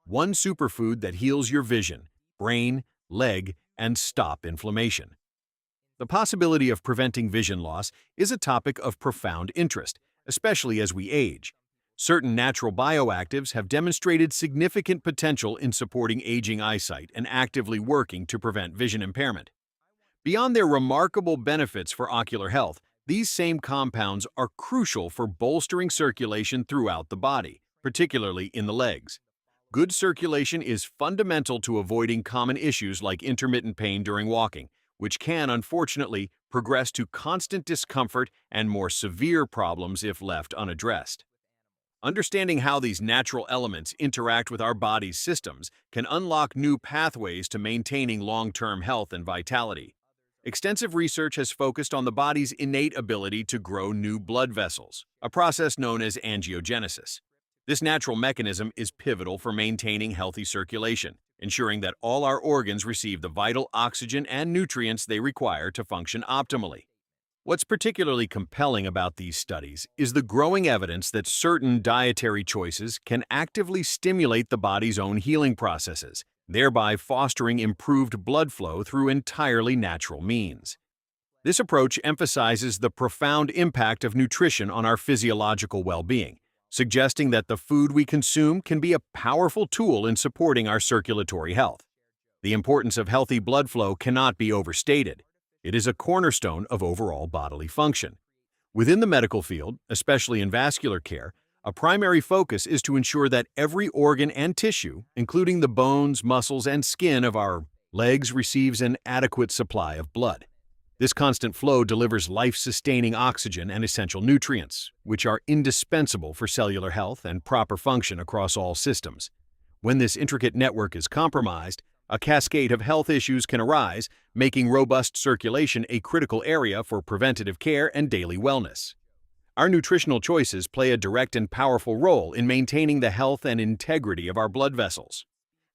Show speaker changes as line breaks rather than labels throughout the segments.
one superfood that heals your vision, brain, leg, and stop inflammation. The possibility of preventing vision loss is a topic of profound interest, especially as we age. Certain natural bioactives have demonstrated significant potential in supporting aging eyesight and actively working to prevent vision impairment. Beyond their remarkable benefits for ocular health, these same compounds are crucial for bolstering circulation throughout the body, particularly in the legs. Good circulation is fundamental to avoiding common issues like intermittent pain during walking, which can, unfortunately, progress to constant discomfort and more severe problems if left unaddressed. Understanding how these natural elements interact with our body's systems can unlock new pathways to maintaining long-term health and vitality. Extensive research has focused on the body's innate ability to grow new blood vessels, a process known as angiogenesis. This natural mechanism is pivotal for maintaining healthy circulation, ensuring that all our organs receive the vital oxygen and nutrients they require to function optimally. What's particularly compelling about these studies is the growing evidence that certain dietary choices can actively stimulate the body's own healing processes, thereby fostering improved blood flow through entirely natural means. This approach emphasizes the profound impact of nutrition on our physiological well-being, suggesting that the food we consume can be a powerful tool in supporting our circulatory health. The importance of healthy blood flow cannot be overstated. It is a cornerstone of overall bodily function. Within the medical field, especially in vascular care, a primary focus is to ensure that every organ and tissue, including the bones, muscles, and skin of our legs, receives an adequate supply of blood. This constant flow delivers life-sustaining oxygen and essential nutrients, which are indispensable for cellular health and proper function across all systems. When this intricate network is compromised, a cascade of health issues can arise, making robust circulation a critical area for preventative care and daily wellness. Our nutritional choices play a direct and powerful role in maintaining the health and integrity of our blood vessels.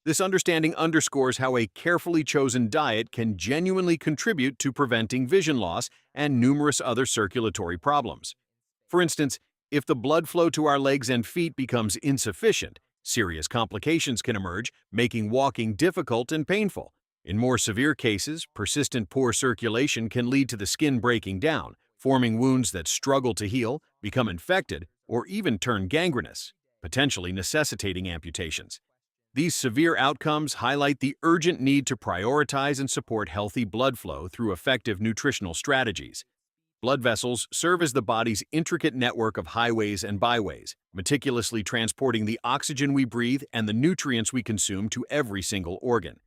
This understanding underscores how a carefully chosen diet can genuinely contribute to preventing vision loss and numerous other circulatory problems. For instance, if the blood flow to our legs and feet becomes insufficient, serious complications can emerge, making walking difficult and painful. In more severe cases, persistent poor circulation can lead to the skin breaking down, forming wounds that struggle to heal, become infected, or even turn gangrenous, potentially necessitating amputations. These severe outcomes highlight the urgent need to prioritize and support healthy blood flow through effective nutritional strategies. Blood vessels serve as the body's intricate network of highways and byways, meticulously transporting the oxygen we breathe and the nutrients we consume to every single organ.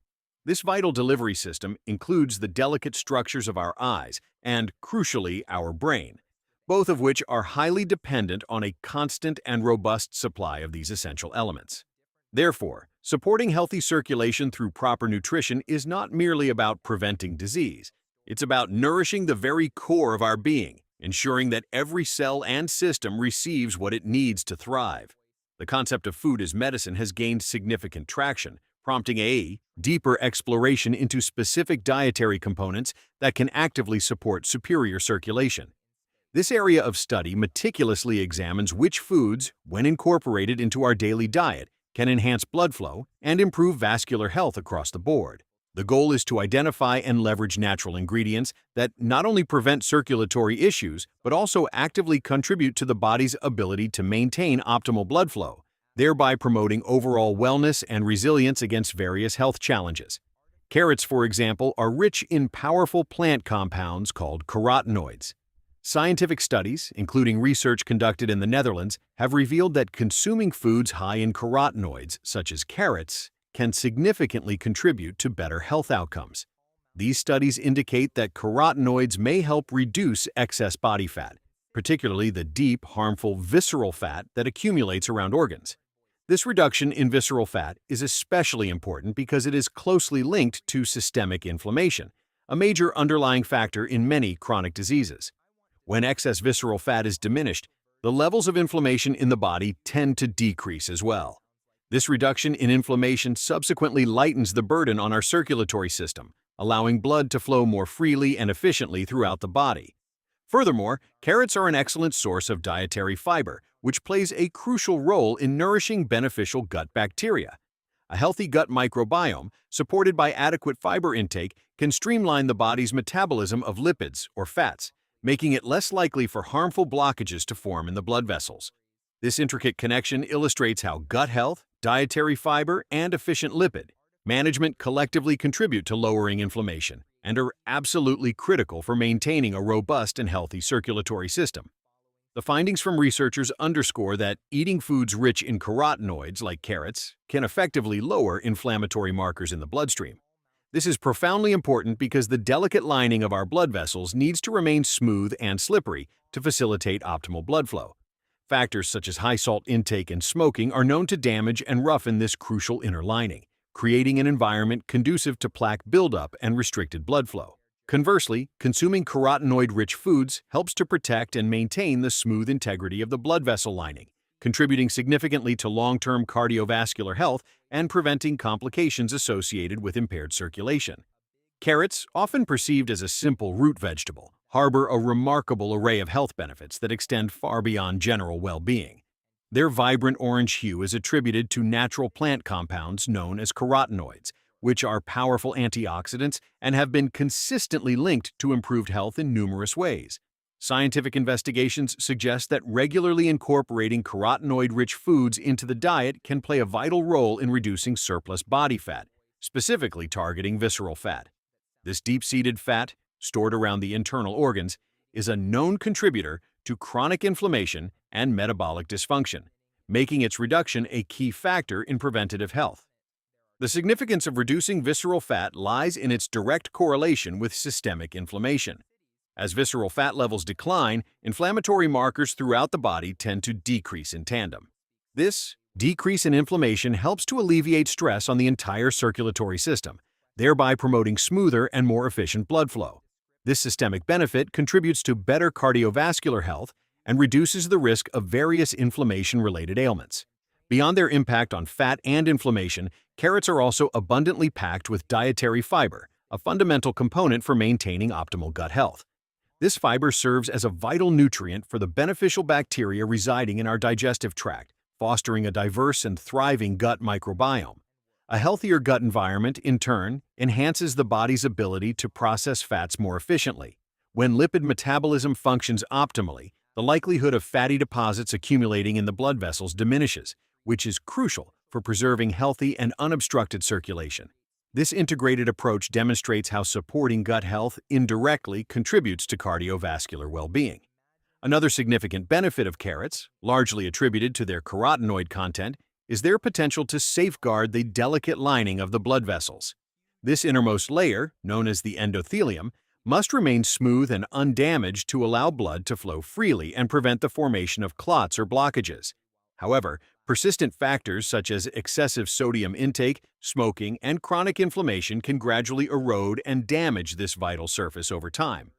This vital delivery system includes the delicate structures of our eyes and, crucially, our brain, both of which are highly dependent on a constant and robust supply of these essential elements. Therefore, supporting healthy circulation through proper nutrition is not merely about preventing disease. It's about nourishing the very core of our being, ensuring that every cell and system receives what it needs to thrive. The concept of food as medicine has gained significant traction, prompting a deeper exploration into specific dietary components that can actively support superior circulation. This area of study meticulously examines which foods, when incorporated into our daily diet, can enhance blood flow and improve vascular health across the board. The goal is to identify and leverage natural ingredients that not only prevent circulatory issues, but also actively contribute to the body's ability to maintain optimal blood flow, thereby promoting overall wellness and resilience against various health challenges. Carrots, for example, are rich in powerful plant compounds called carotenoids. Scientific studies, including research conducted in the Netherlands, have revealed that consuming foods high in carotenoids, such as carrots, can significantly contribute to better health outcomes. These studies indicate that carotenoids may help reduce excess body fat, particularly the deep, harmful visceral fat that accumulates around organs. This reduction in visceral fat is especially important because it is closely linked to systemic inflammation, a major underlying factor in many chronic diseases. When excess visceral fat is diminished, the levels of inflammation in the body tend to decrease as well. This reduction in inflammation subsequently lightens the burden on our circulatory system, allowing blood to flow more freely and efficiently throughout the body. Furthermore, carrots are an excellent source of dietary fiber, which plays a crucial role in nourishing beneficial gut bacteria. A healthy gut microbiome, supported by adequate fiber intake, can streamline the body's metabolism of lipids or fats, making it less likely for harmful blockages to form in the blood vessels. This intricate connection illustrates how gut health, dietary fiber, and efficient lipid management collectively contribute to lowering inflammation and are absolutely critical for maintaining a robust and healthy circulatory system. The findings from researchers underscore that eating foods rich in carotenoids, like carrots, can effectively lower inflammatory markers in the bloodstream. This is profoundly important because the delicate lining of our blood vessels needs to remain smooth and slippery to facilitate optimal blood flow. Factors such as high salt intake and smoking are known to damage and roughen this crucial inner lining, creating an environment conducive to plaque buildup and restricted blood flow. Conversely, consuming carotenoid-rich foods helps to protect and maintain the smooth integrity of the blood vessel lining, contributing significantly to long-term cardiovascular health and preventing complications associated with impaired circulation. Carrots, often perceived as a simple root vegetable, harbor a remarkable array of health benefits that extend far beyond general well-being. Their vibrant orange hue is attributed to natural plant compounds known as carotenoids, which are powerful antioxidants and have been consistently linked to improved health in numerous ways. Scientific investigations suggest that regularly incorporating carotenoid-rich foods into the diet can play a vital role in reducing surplus body fat, specifically targeting visceral fat. This deep-seated fat, stored around the internal organs, is a known contributor to chronic inflammation and metabolic dysfunction, making its reduction a key factor in preventative health. The significance of reducing visceral fat lies in its direct correlation with systemic inflammation. As visceral fat levels decline, inflammatory markers throughout the body tend to decrease in tandem. This decrease in inflammation helps to alleviate stress on the entire circulatory system, thereby promoting smoother and more efficient blood flow. This systemic benefit contributes to better cardiovascular health and reduces the risk of various inflammation-related ailments. Beyond their impact on fat and inflammation, carrots are also abundantly packed with dietary fiber, a fundamental component for maintaining optimal gut health. This fiber serves as a vital nutrient for the beneficial bacteria residing in our digestive tract, fostering a diverse and thriving gut microbiome. A healthier gut environment, in turn, enhances the body's ability to process fats more efficiently. When lipid metabolism functions optimally, the likelihood of fatty deposits accumulating in the blood vessels diminishes, which is crucial for preserving healthy and unobstructed circulation. This integrated approach demonstrates how supporting gut health indirectly contributes to cardiovascular well-being. Another significant benefit of carrots, largely attributed to their carotenoid content, is their potential to safeguard the delicate lining of the blood vessels. This innermost layer, known as the endothelium, must remain smooth and undamaged to allow blood to flow freely and prevent the formation of clots or blockages. However, persistent factors such as excessive sodium intake, smoking, and chronic inflammation can gradually erode and damage this vital surface over time.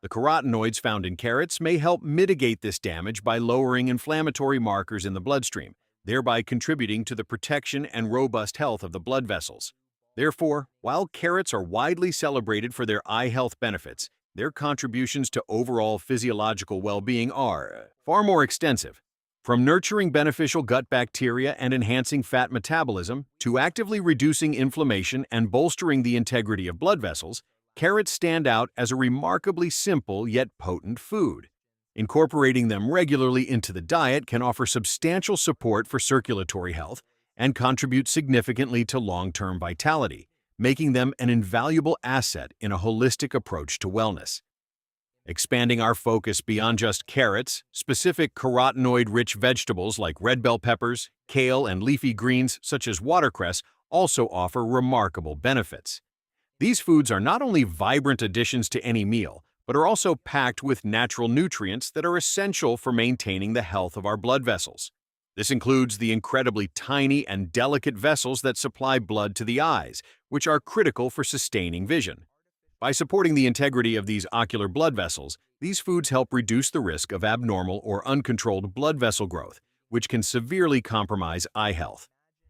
The carotenoids found in carrots may help mitigate this damage by lowering inflammatory markers in the bloodstream, thereby contributing to the protection and robust health of the blood vessels. Therefore, while carrots are widely celebrated for their eye health benefits, their contributions to overall physiological well-being are far more extensive. From nurturing beneficial gut bacteria and enhancing fat metabolism to actively reducing inflammation and bolstering the integrity of blood vessels, carrots stand out as a remarkably simple yet potent food. Incorporating them regularly into the diet can offer substantial support for circulatory health and contribute significantly to long-term vitality, making them an invaluable asset in a holistic approach to wellness. Expanding our focus beyond just carrots, specific carotenoid-rich vegetables like red bell peppers, kale, and leafy greens such as watercress also offer remarkable benefits. These foods are not only vibrant additions to any meal, but are also packed with natural nutrients that are essential for maintaining the health of our blood vessels. This includes the incredibly tiny and delicate vessels that supply blood to the eyes, which are critical for sustaining vision. By supporting the integrity of these ocular blood vessels, these foods help reduce the risk of abnormal or uncontrolled blood vessel growth, which can severely compromise eye health.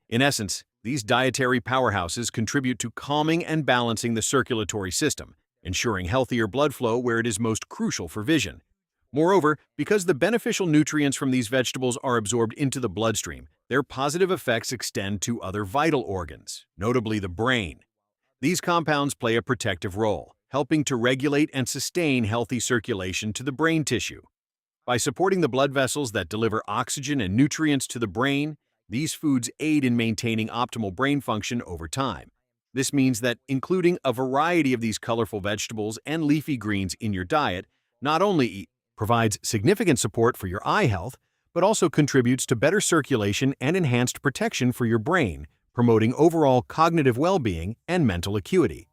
In essence, these dietary powerhouses contribute to calming and balancing the circulatory system, ensuring healthier blood flow where it is most crucial for vision. Moreover, because the beneficial nutrients from these vegetables are absorbed into the bloodstream, their positive effects extend to other vital organs, notably the brain. These compounds play a protective role, helping to regulate and sustain healthy circulation to the brain tissue. By supporting the blood vessels that deliver oxygen and nutrients to the brain, these foods aid in maintaining optimal brain function over time. This means that including a variety of these colorful vegetables and leafy greens in your diet not only provides significant support for your eye health, but also contributes to better circulation and enhanced protection for your brain, promoting overall cognitive well-being and mental acuity.